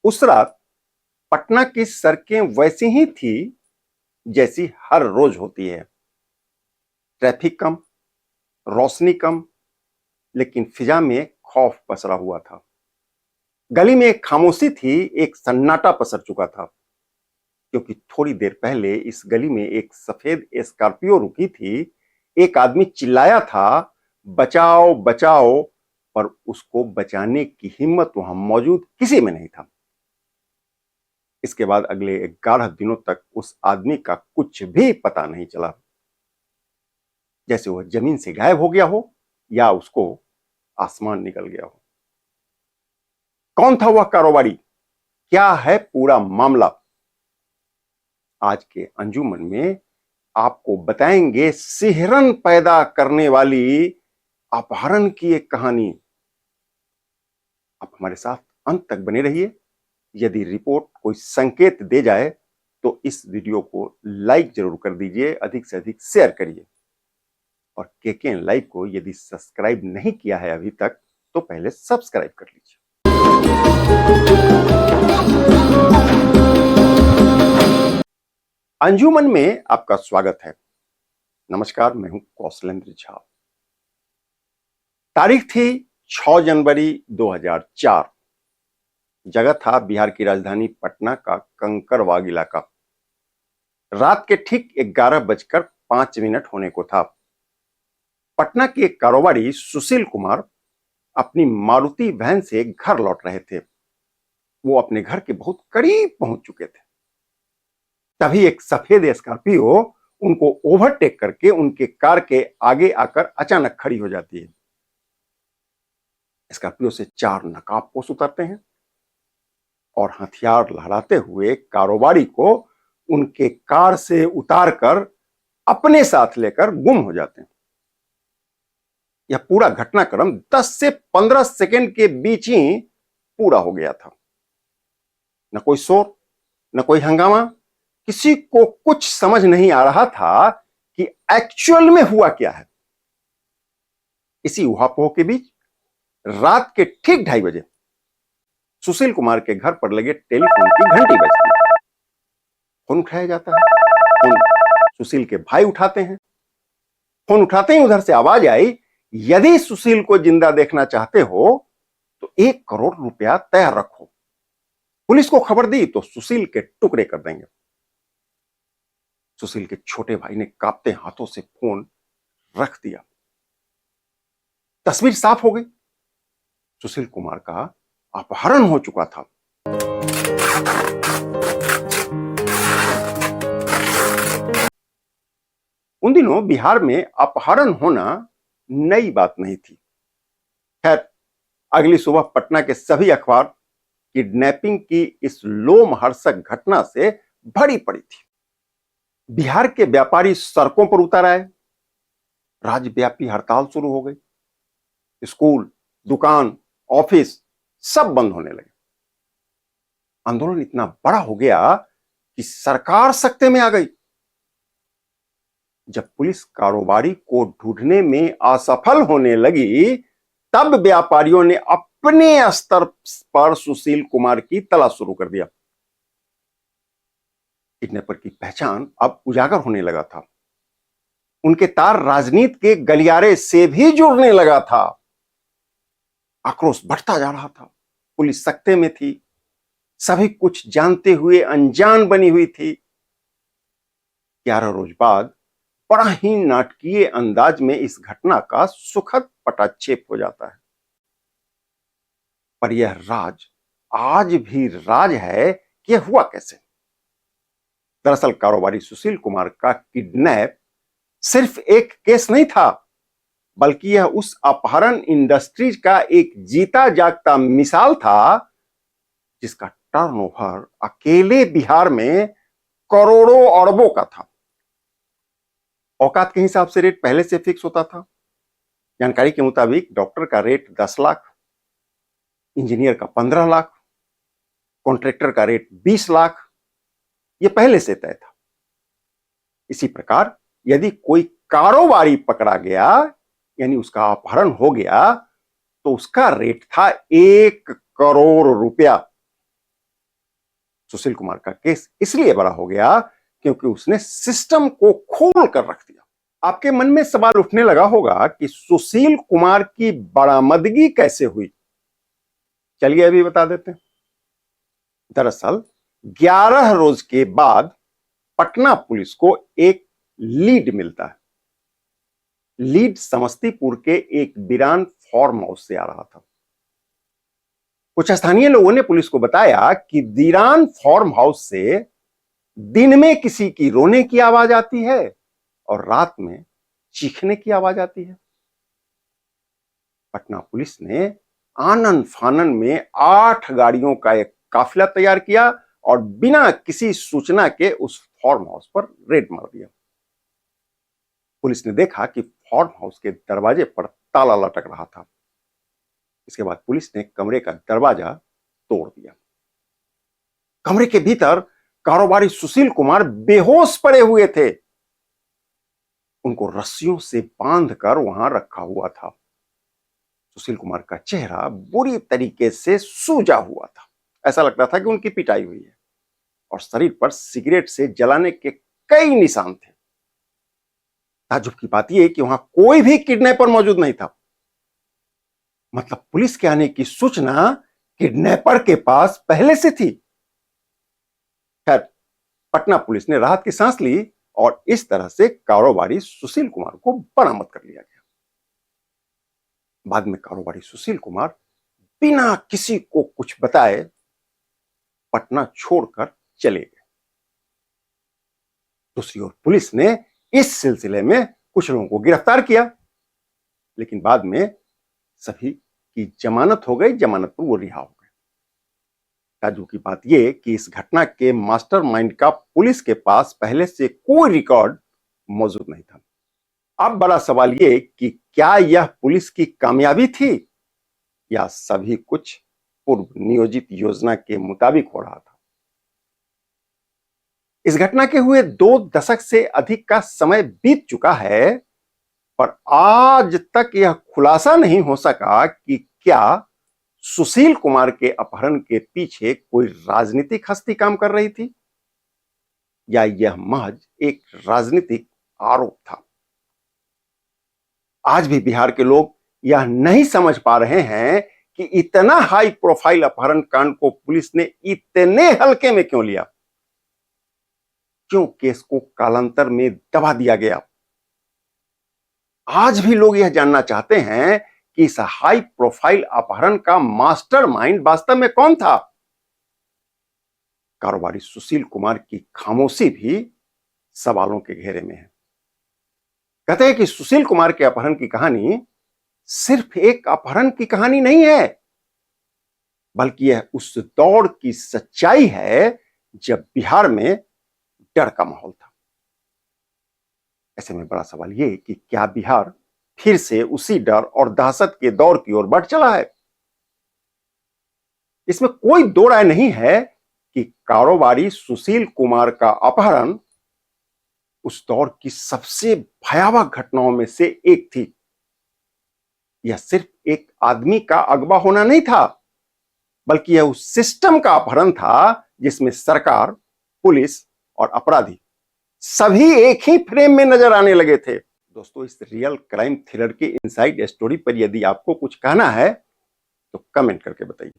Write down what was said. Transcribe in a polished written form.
उस रात पटना की सड़कें वैसी ही थी जैसी हर रोज होती है। ट्रैफिक कम, रोशनी कम, लेकिन फिजा में खौफ पसरा हुआ था। गली में एक खामोशी थी, एक सन्नाटा पसर चुका था, क्योंकि थोड़ी देर पहले इस गली में एक सफेद स्कॉर्पियो रुकी थी। एक आदमी चिल्लाया था, बचाओ बचाओ, पर उसको बचाने की हिम्मत वहां मौजूद किसी में नहीं था। इसके बाद अगले 11 दिनों तक उस आदमी का कुछ भी पता नहीं चला, जैसे वह जमीन से गायब हो गया हो या उसको आसमान निकल गया हो। कौन था वह कारोबारी? क्या है पूरा मामला? आज के अंजुमन में आपको बताएंगे सिहरन पैदा करने वाली अपहरण की एक कहानी। आप हमारे साथ अंत तक बने रहिए। यदि रिपोर्ट कोई संकेत दे जाए तो इस वीडियो को लाइक जरूर कर दीजिए, अधिक से अधिक शेयर करिए। और केकेएन लाइव को यदि सब्सक्राइब नहीं किया है अभी तक तो पहले सब्सक्राइब कर लीजिए। अंजुमन में आपका स्वागत है। नमस्कार, मैं हूं कौशलेंद्र झा। तारीख थी 6 जनवरी 2004। जगह था बिहार की राजधानी पटना का कंकड़बाग इलाका। रात के ठीक 11:05 होने को था। पटना के एक कारोबारी सुशील कुमार अपनी मारुति वैन से घर लौट रहे थे। वो अपने घर के बहुत करीब पहुंच चुके थे। तभी एक सफेद स्कॉर्पियो उनको ओवरटेक करके उनके कार के आगे आकर अचानक खड़ी हो जाती है। स्कॉर्पियो से 4 नकाबपोश उतरते हैं और हथियार लहराते हुए कारोबारी को उनके कार से उतारकर अपने साथ लेकर गुम हो जाते हैं। यह पूरा घटनाक्रम 10 से 15 सेकंड के बीच ही पूरा हो गया था। न कोई शोर, न कोई हंगामा। किसी को कुछ समझ नहीं आ रहा था कि एक्चुअल में हुआ क्या है। इसी उहापोह के बीच रात के ठीक 2:30 सुशील कुमार के घर पर लगे टेलीफोन की घंटी बजती है। फोन उठाया जाता है। फोन सुशील के भाई उठाते हैं। फोन उठाते ही उधर से आवाज आई, यदि सुशील को जिंदा देखना चाहते हो तो 1 करोड़ रुपया तैयार रखो। पुलिस को खबर दी तो सुशील के टुकड़े कर देंगे। सुशील के छोटे भाई ने कांपते हाथों से फोन रख दिया। तस्वीर साफ हो गई। सुशील कुमार का अपहरण हो चुका था। उन दिनों बिहार में अपहरण होना नई बात नहीं थी। खैर, अगली सुबह पटना के सभी अखबार किडनैपिंग की इस लोमहर्षक घटना से भरी पड़ी थी। बिहार के व्यापारी सड़कों पर उतर आए। राज्यव्यापी हड़ताल शुरू हो गई। स्कूल, दुकान, ऑफिस सब बंद होने लगे। आंदोलन इतना बड़ा हो गया कि सरकार सकते में आ गई। जब पुलिस कारोबारी को ढूंढने में असफल होने लगी, तब व्यापारियों ने अपने स्तर पर सुशील कुमार की तलाश शुरू कर दिया। किडनैपर की पहचान अब उजागर होने लगा था। उनके तार राजनीति के गलियारे से भी जुड़ने लगा था। आक्रोश बढ़ता जा रहा था। पुलिस सकते में थी। सभी कुछ जानते हुए अनजान बनी हुई थी। 11 रोज बाद बड़ा ही नाटकीय अंदाज में इस घटना का सुखद पटाक्षेप हो जाता है। पर यह राज आज भी राज है कि यह हुआ कैसे। दरअसल कारोबारी सुशील कुमार का किडनैप सिर्फ एक केस नहीं था, बल्कि यह उस अपहरण इंडस्ट्रीज का एक जीता जागता मिसाल था जिसका टर्नओवर अकेले बिहार में करोड़ों अरबों का था। औकात के हिसाब से रेट पहले से फिक्स होता था। जानकारी के मुताबिक डॉक्टर का रेट 10 लाख, इंजीनियर का 15 लाख, कॉन्ट्रैक्टर का रेट 20 लाख, यह पहले से तय था। इसी प्रकार यदि कोई कारोबारी पकड़ा गया, यानी उसका अपहरण हो गया, तो उसका रेट था 1 करोड़ रुपया। सुशील कुमार का केस इसलिए बड़ा हो गया क्योंकि उसने सिस्टम को खोल कर रख दिया। आपके मन में सवाल उठने लगा होगा कि सुशील कुमार की बरामदगी कैसे हुई। चलिए अभी बता देते हैं। दरअसल 11 रोज के बाद पटना पुलिस को एक लीड मिलता है। लीड समस्तीपुर के एक वीरान फार्म हाउस से आ रहा था। कुछ स्थानीय लोगों ने पुलिस को बताया कि वीरान फार्म हाउस से दिन में किसी की रोने की आवाज आती है और रात में चीखने की आवाज आती है। पटना पुलिस ने आनन फानन में 8 गाड़ियों का एक काफिला तैयार किया और बिना किसी सूचना के उस फार्म हाउस पर रेड मार दिया। पुलिस ने देखा कि फार्म हाउस के दरवाजे पर ताला लटक रहा था। इसके बाद पुलिस ने कमरे का दरवाजा तोड़ दिया। कमरे के भीतर कारोबारी सुशील कुमार बेहोश पड़े हुए थे। उनको रस्सियों से बांधकर वहां रखा हुआ था। सुशील कुमार का चेहरा बुरी तरीके से सूजा हुआ था। ऐसा लगता था कि उनकी पिटाई हुई है और शरीर पर सिगरेट से जलाने के कई निशान थे। ताज्जुब की बात यह कि वहां कोई भी किडनैपर मौजूद नहीं था। मतलब पुलिस के आने की सूचना किडनैपर के पास पहले से थी। खैर, पटना पुलिस ने राहत की सांस ली और इस तरह से कारोबारी सुशील कुमार को बरामद कर लिया गया। बाद में कारोबारी सुशील कुमार बिना किसी को कुछ बताए पटना छोड़कर चले गए। दूसरी ओर पुलिस ने इस सिलसिले में कुछ लोगों को गिरफ्तार किया, लेकिन बाद में सभी की जमानत हो गई। जमानत पर वो रिहा हो गए। ताज्जुब की बात यह कि इस घटना के मास्टरमाइंड का पुलिस के पास पहले से कोई रिकॉर्ड मौजूद नहीं था। अब बड़ा सवाल यह कि क्या यह पुलिस की कामयाबी थी या सभी कुछ पूर्व नियोजित योजना के मुताबिक हो रहा था। इस घटना के हुए 2 दशक से अधिक का समय बीत चुका है, पर आज तक यह खुलासा नहीं हो सका कि क्या सुशील कुमार के अपहरण के पीछे कोई राजनीतिक हस्ती काम कर रही थी या यह महज एक राजनीतिक आरोप था। आज भी बिहार के लोग यह नहीं समझ पा रहे हैं कि इतना हाई प्रोफाइल अपहरण कांड को पुलिस ने इतने हल्के में क्यों लिया। क्यों केस को कालांतर में दबा दिया गया। आज भी लोग यह जानना चाहते हैं कि इस हाई प्रोफाइल अपहरण का मास्टरमाइंड वास्तव में कौन था। कारोबारी सुशील कुमार की खामोशी भी सवालों के घेरे में है। कहते हैं कि सुशील कुमार के अपहरण की कहानी सिर्फ एक अपहरण की कहानी नहीं है, बल्कि यह उस दौर की सच्चाई है जब बिहार में डर का माहौल था। ऐसे में बड़ा सवाल यह कि क्या बिहार फिर से उसी डर और दहशत के दौर की ओर बढ़ चला है। इसमें कोई दो राय नहीं है कि कारोबारी सुशील कुमार का अपहरण उस दौर की सबसे भयावह घटनाओं में से एक थी। यह सिर्फ एक आदमी का अगवा होना नहीं था, बल्कि यह उस सिस्टम का अपहरण था जिसमें सरकार, पुलिस और अपराधी सभी एक ही फ्रेम में नजर आने लगे थे। दोस्तों, इस रियल क्राइम थ्रिलर की इनसाइड स्टोरी पर यदि आपको कुछ कहना है तो कमेंट करके बताइए।